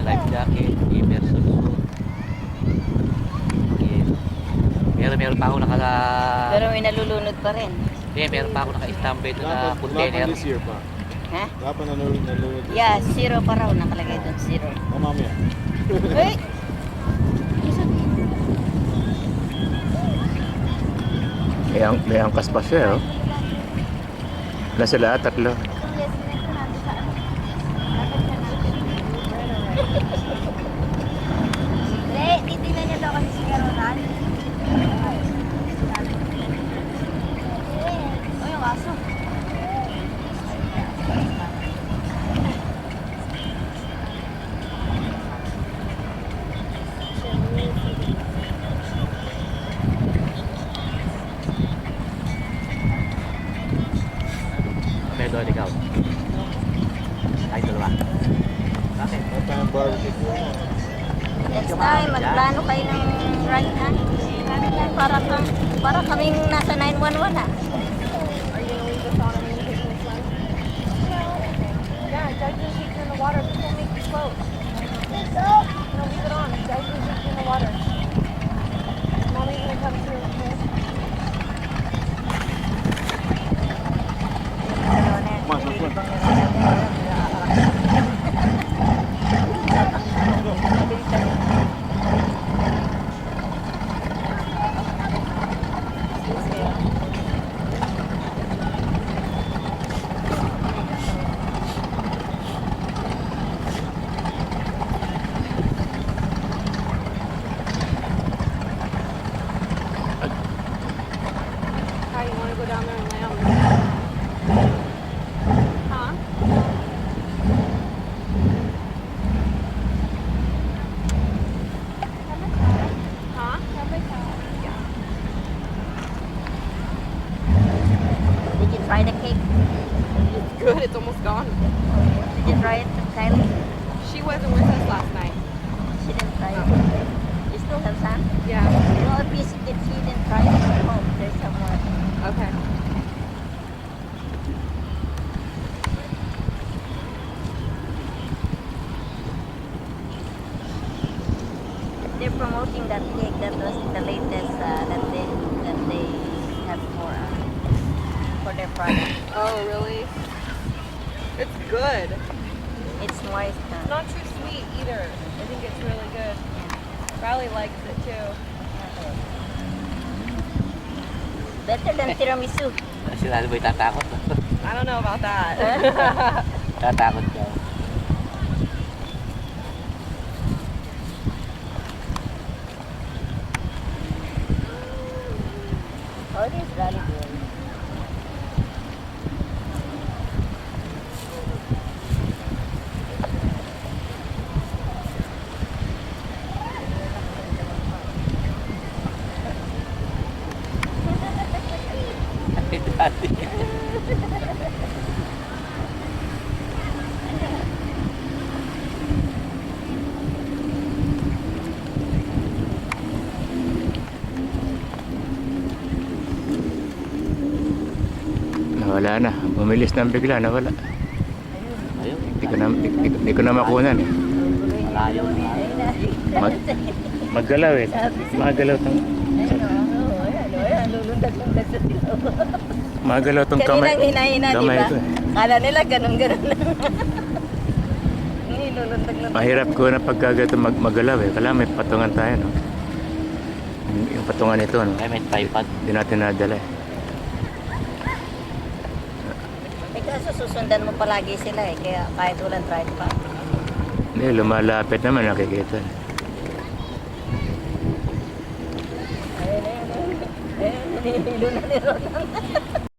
life jacket, immersion suit. Yan. Meron pa ako Pero may nalulunod pa rin. meron pa ako naka-standby doon na container. This year pa. Ha? Dapat nalulunod. Yeah, 0 pa raw nakalagay doon, 0. Oh, mamaya. Hey! May angkas pa siya, oh. Nasa lahat, tatlo. Titignan niya daw kasi si Carolan. Oh, yung aso. May doon ikaw. Ay, dalawa. Bakit? Dapat barbecue po. Next time, magplano kayo ng ride ha. Para kaming nasa 911 ha. Yeah, diapers leaked in the water. People make you float. No, leave it on. Diapers leaked in the water. Mommy's gonna come through. Okay? Mas, mas. Hi, you wanna go down there and lay on the Huh? Huh? Did you try the cake? It's good. It's almost gone. Did you try it, Kylie? She wasn't with us last night. She didn't try it. You still have some? Yeah. Well, if she didn't try it at home, there's some more. Okay. They're promoting that cake. That was the latest that they have for their product. Oh, really? It's good. It's moist. It's not too sweet either. I think it's really good. Riley likes it too. Better than tiramisu. Si Lalo ba'y tatakot? I don't know about that. Tatakot ka. Oh, it is really good. Dati. Nawala na. Bumilis ng bigla, nawala. Ayun. Di ko na makunan, eh. Malayo. Maggalaw, eh. Magalaw tong... Lulundag-lundag sa tilaw. Magalaw tong kamay. Kaninang hinahina, di Kamay ba? ko, eh. Kala nila ganun-ganun lang. Lulundag-lundag. Mahirap ko na pagkagato magalaw, eh. Kailangan may patungan tayo, no? Yung patungan ito, no? Ay, may tripod. Hindi natin nadala, eh. Eh kaso susundan mo palagi sila eh. Kaya kahit walang tripod. Hindi, lumalapit naman, nakikita. Ayun, ayun, ayun. Ayun, nililo na ni Ronan.